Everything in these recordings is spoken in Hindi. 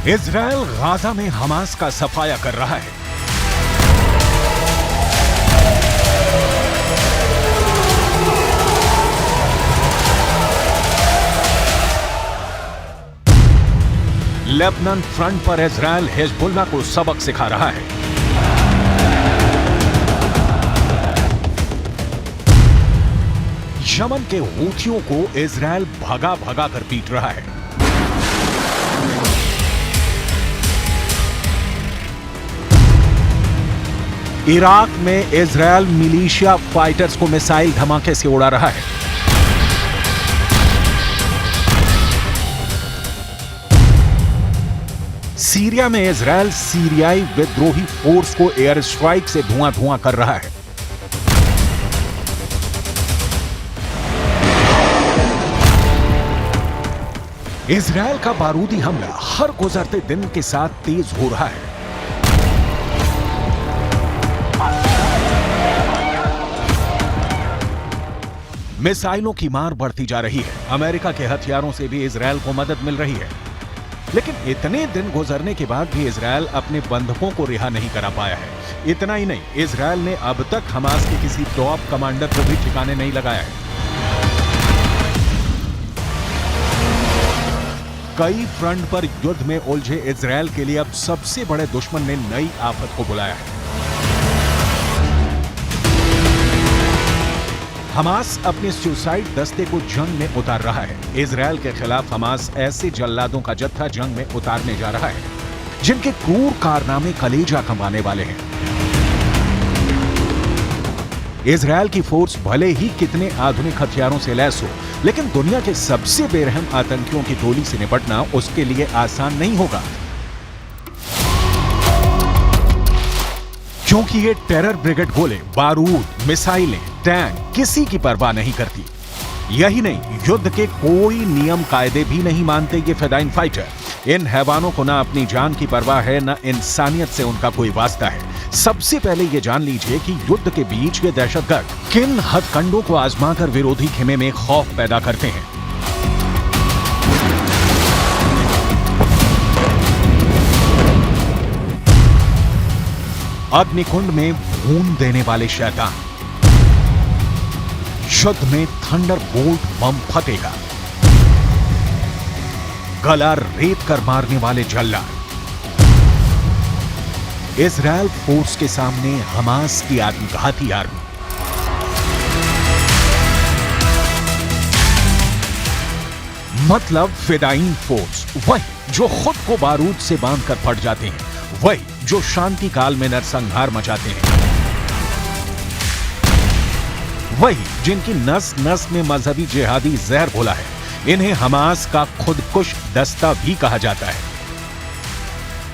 इजराइल गाजा में हमास का सफाया कर रहा है। लेबनान फ्रंट पर इजराइल हिजबुल्लाह को सबक सिखा रहा है। यमन के हूथियों को इजराइल भगा भगा कर पीट रहा है। इराक में इजराइल मिलिशिया फाइटर्स को मिसाइल धमाके से उड़ा रहा है। सीरिया में इजराइल सीरियाई विद्रोही फोर्स को एयर स्ट्राइक से धुआं धुआं कर रहा है। इजराइल का बारूदी हमला हर गुजरते दिन के साथ तेज हो रहा है। मिसाइलों की मार बढ़ती जा रही है। अमेरिका के हथियारों से भी इजराइल को मदद मिल रही है, लेकिन इतने दिन गुजरने के बाद भी इजराइल अपने बंधकों को रिहा नहीं करा पाया है। इतना ही नहीं, इजराइल ने अब तक हमास के किसी टॉप कमांडर को भी ठिकाने नहीं लगाया है। कई फ्रंट पर युद्ध में उलझे इजराइल के लिए अब सबसे बड़े दुश्मन ने नई आफत को बुलाया है। हमास अपने सुसाइड दस्ते को जंग में उतार रहा है। इजराइल के खिलाफ हमास ऐसे जल्लादों का जत्था जंग में उतारने जा रहा है जिनके क्रूर कारनामे कलेजा कमाने वाले हैं। इजराइल की फोर्स भले ही कितने आधुनिक हथियारों से लैस हो, लेकिन दुनिया के सबसे बेरहम आतंकियों की टोली से निपटना उसके लिए आसान नहीं होगा, क्योंकि ये टेरर ब्रिगेड गोले, बारूद, मिसाइलें, टैंक किसी की परवाह नहीं करती। यही नहीं, युद्ध के कोई नियम कायदे भी नहीं मानते ये फिदाइन फाइटर। इन हैवानों को ना अपनी जान की परवाह है, ना इंसानियत से उनका कोई वास्ता है। सबसे पहले ये जान लीजिए कि युद्ध के बीच ये दहशतगर्द किन हथकंडों को आजमाकर विरोधी खेमे में खौफ पैदा करते हैं। अग्निकुंड में भून देने वाले शैतान, युद्ध में थंडरबोल्ट बम फटेगा, गला रेत कर मारने वाले जल्लाद। इजराइल फोर्स के सामने हमास की आत्मघाती आर्मी। मतलब फिदाइन फोर्स, वही जो खुद को बारूद से बांधकर फट जाते हैं, वही जो शांति काल में नरसंहार मचाते हैं, वही जिनकी नस नस में मजहबी जिहादी जहर घोला है। इन्हें हमास का खुदकुश दस्ता भी कहा जाता है।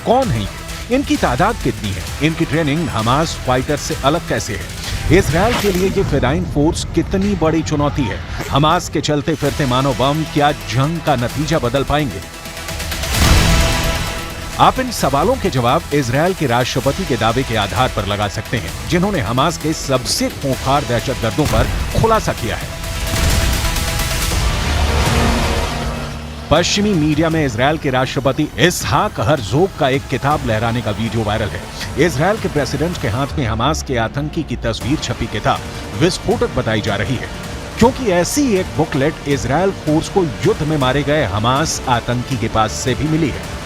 कौन है ये? इनकी तादाद कितनी है? इनकी ट्रेनिंग हमास फाइटर से अलग कैसे है? इजराइल के लिए ये फिदाइन फोर्स कितनी बड़ी चुनौती है? हमास के चलते फिरते मानव बम क्या जंग का नतीजा बदल पाएंगे? आप इन सवालों के जवाब इजराइल के राष्ट्रपति के दावे के आधार पर लगा सकते हैं, जिन्होंने हमास के सबसे खूंखार दहशतगर्दों पर खुलासा किया है। पश्चिमी मीडिया में इजराइल के राष्ट्रपति इसहाक हर्जोग का एक किताब लहराने का वीडियो वायरल है। इजराइल के प्रेसिडेंट के हाथ में हमास के आतंकी की तस्वीर छपी किताब विस्फोटक बताई जा रही है, क्योंकि ऐसी एक बुकलेट इजराइल फोर्स को युद्ध में मारे गए हमास आतंकी के पास से भी मिली है।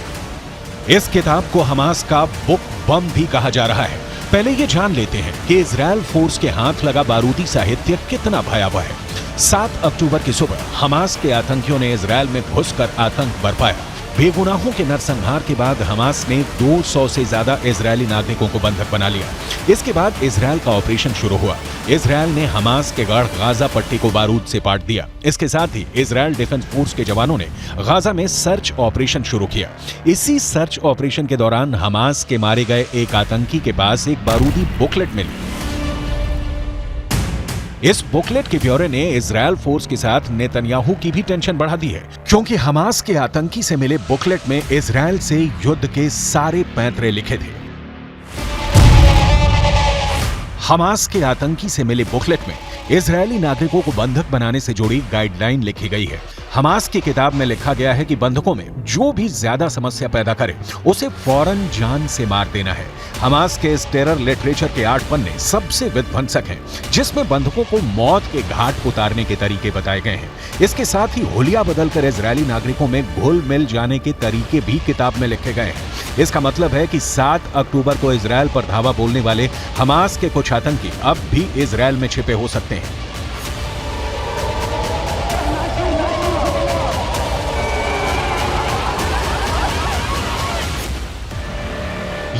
इस किताब को हमास का बुक बम भी कहा जा रहा है। पहले ये जान लेते हैं कि इजराइल फोर्स के हाथ लगा बारूदी साहित्य कितना भयावह है। 7 अक्टूबर की सुबह हमास के आतंकियों ने इजराइल में घुसकर आतंक बरपाया। बेगुनाहों के नरसंहार के बाद हमास ने 200 से ज्यादा इजरायली नागरिकों को बंधक बना लिया। इसके बाद इजराइल का ऑपरेशन शुरू हुआ। इजराइल ने हमास के गढ़ गाजा पट्टी को बारूद से पाट दिया। इसके साथ ही इजराइल डिफेंस फोर्स के जवानों ने गाजा में सर्च ऑपरेशन शुरू किया। इसी सर्च ऑपरेशन के दौरान हमास के मारे गए एक आतंकी के पास एक बारूदी बुकलेट मिली। इस बुकलेट के ब्यौरे ने इजराइल फोर्स के साथ नेतन्याहू की भी टेंशन बढ़ा दी है, क्योंकि हमास के आतंकी से मिले बुकलेट में इजराइल से युद्ध के सारे पैंतरे लिखे थे। हमास के आतंकी से मिले बुकलेट में इजरायली नागरिकों को बंधक बनाने से जुड़ी गाइडलाइन लिखी गई है। हमास की किताब में लिखा गया है कि बंधकों में जो भी ज्यादा समस्या पैदा करे उसे फौरन जान से मार देना है। हमास के इस टेरर लिटरेचर के 8 पन्ने सबसे विध्वंसक हैं, जिसमें बंधकों को मौत के घाट उतारने के तरीके बताए गए हैं। इसके साथ ही हुलिया बदलकर इजरायली नागरिकों में घुल मिल जाने के तरीके भी किताब में लिखे गए हैं। इसका मतलब है कि 7 अक्टूबर को इजरायल पर धावा बोलने वाले हमास के कुछ आतंकी अब भी इजरायल में छिपे हो सकते हैं।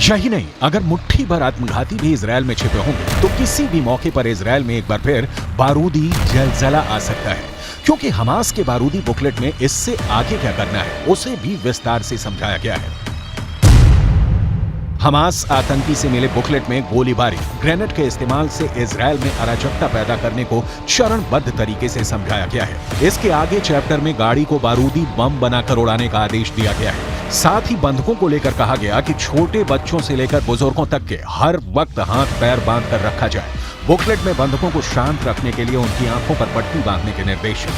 यही नहीं, अगर मुट्ठी भर आत्मघाती भी इजरायल में छिपे होंगे तो किसी भी मौके पर इजरायल में एक बार फिर बारूदी जलजला आ सकता है, क्योंकि हमास के बारूदी बुकलेट में इससे आगे क्या करना है उसे भी विस्तार से समझाया गया है। हमास आतंकी से मिले बुकलेट में गोलीबारी, ग्रेनेड के इस्तेमाल से इजरायल में अराजकता पैदा करने को चरणबद्ध तरीके से समझाया गया है। इसके आगे चैप्टर में गाड़ी को बारूदी बम बनाकर उड़ाने का आदेश दिया गया है। साथ ही बंधकों को लेकर कहा गया कि छोटे बच्चों से लेकर बुजुर्गों तक के हर वक्त हाथ पैर बांध कर रखा जाए। बुकलेट में बंधकों को शांत रखने के लिए उनकी आंखों पर पट्टी बांधने के निर्देश हैं।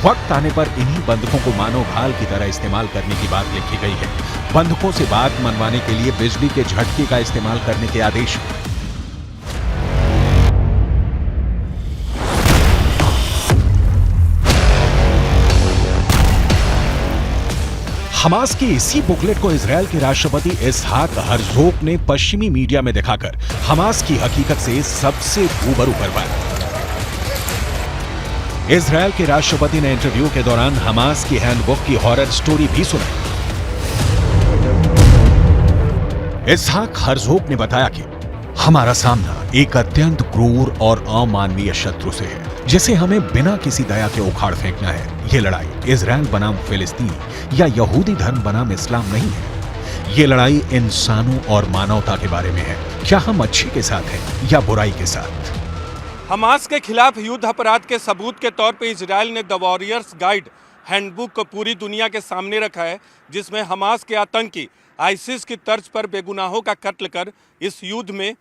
वक्त आने पर इन्हीं बंधकों को मानव ढाल की तरह इस्तेमाल करने की बात लिखी गई है। बंधकों से बात मनवाने के लिए बिजली के झटके का इस्तेमाल करने के आदेश हैं। हमास की इसी बुकलेट को इजरायल के राष्ट्रपति इसहाक हर्जोग ने पश्चिमी मीडिया में दिखाकर हमास की हकीकत से सबसे रूबरू करवाया। इजरायल के राष्ट्रपति ने इंटरव्यू के दौरान हमास की हैंडबुक की हॉरर स्टोरी भी सुनाई। इसहाक हर्जोग ने बताया कि हमारा सामना एक अत्यंत क्रूर और अमानवीय शत्रु से है, जिसे हमें बिना किसी दया के उखाड़ फेंकना है। ये लड़ाई इजरायल बनाम फिलिस्तीन या यहूदी धर्म बनाम इस्लाम नहीं है। ये लड़ाई इंसानों और मानवता के बारे में है। क्या हम अच्छे के साथ हैं या बुराई के साथ? हमास के खिलाफ युद्ध अपराध के सबूत के तौर पे इजरायल ने द वॉरियर्स गाइड हैंडबुक को पूरी दुनिया के सामने रखा है, जिसमें हमास के आतंकी आईसिस की तर्ज पर बेगुनाहों का कत्ल कर इस युद्ध में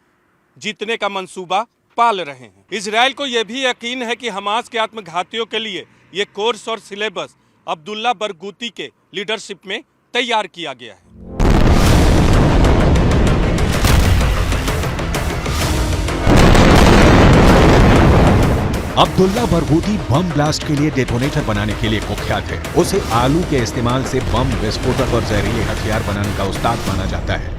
जीतने का मंसूबा पाल रहे हैं। इजरायल को यह भी यकीन है कि हमास के आत्मघातियों के लिए ये कोर्स और सिलेबस अब्दुल्ला बरगूती के लीडरशिप में तैयार किया गया है। अब्दुल्ला बरगूती बम ब्लास्ट के लिए डेटोनेटर बनाने के लिए कुख्यात है। उसे आलू के इस्तेमाल से बम विस्फोटक और जहरीले हथियार बनाने का उस्ताद माना जाता है।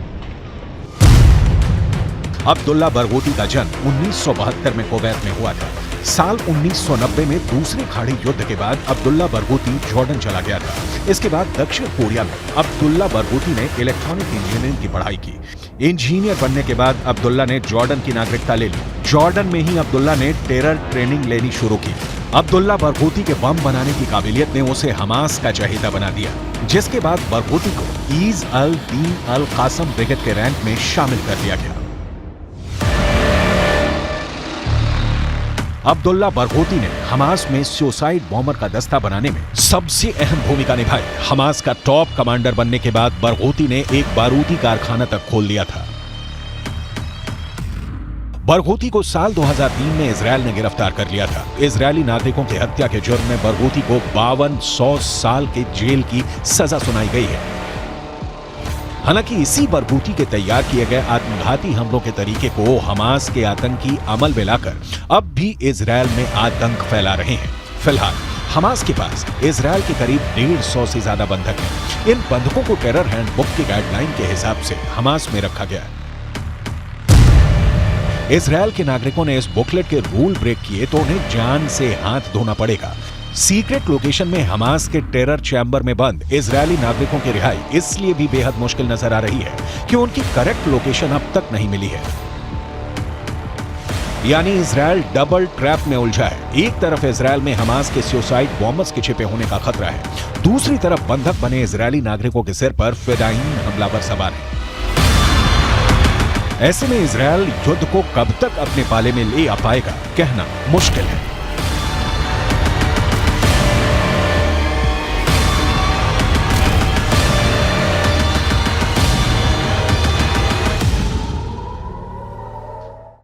अब्दुल्ला बरगूती का जन्म 1972 में कुवैत में हुआ था। साल 1990 में दूसरे खाड़ी युद्ध के बाद अब्दुल्ला बरगूती जॉर्डन चला गया था। इसके बाद दक्षिण कोरिया में अब्दुल्ला बरगूती ने इलेक्ट्रॉनिक इंजीनियरिंग की पढ़ाई की। इंजीनियर बनने के बाद अब्दुल्ला ने जॉर्डन की नागरिकता ले ली। जॉर्डन में ही अब्दुल्ला ने टेरर ट्रेनिंग लेनी शुरू की। अब्दुल्ला बरगूती के बम बनाने की काबिलियत ने उसे हमास का चहेता बना दिया, जिसके बाद बरगूती को ईज अल दीन अल कासम ब्रिगेड के रैंक में शामिल कर दिया गया। अब्दुल्ला बरगूती ने हमास में सुसाइड बॉम्बर का दस्ता बनाने में सबसे अहम भूमिका निभाई। हमास का टॉप कमांडर बनने के बाद बरगूती ने एक बारूदी कारखाना तक खोल लिया था। बरगूती को साल 2003 में इजरायल ने गिरफ्तार कर लिया था। इजरायली नागरिकों की हत्या के जुर्म में बरगूती को 5200 साल के जेल की सजा सुनाई गई है। हालांकि इसी बरगूती के तैयार किए गए आत्मघाती हमलों के तरीके को हमास के आतंकी अमल में लाकर अब भी इजरायल में आतंक फैला रहे हैं। फिलहाल हमास के पास इजरायल के करीब 150 से ज्यादा बंधक हैं। इन बंधकों को टेरर हैंडबुक की गाइडलाइन के हिसाब से हमास में रखा गया है। इजरायल के नागरिकों ने इस बुकलेट के रूल ब्रेक किए तो उन्हें जान से हाथ धोना पड़ेगा। सीक्रेट लोकेशन में हमास के टेरर चैम्बर में बंद इजरायली नागरिकों की रिहाई इसलिए भी बेहद मुश्किल नजर आ रही है कि उनकी करेक्ट लोकेशन अब तक नहीं मिली है। यानी इजरायल डबल ट्रैप में उलझा है। एक तरफ इजरायल में हमास के सुसाइड बॉम्बर्स के छिपे होने का खतरा है, दूसरी तरफ बंधक बने इजरायली नागरिकों के सिर पर फिदायीन हमलावर सवार है। ऐसे में इजरायल युद्ध को कब तक अपने पाले में ले आ पाएगा कहना मुश्किल है।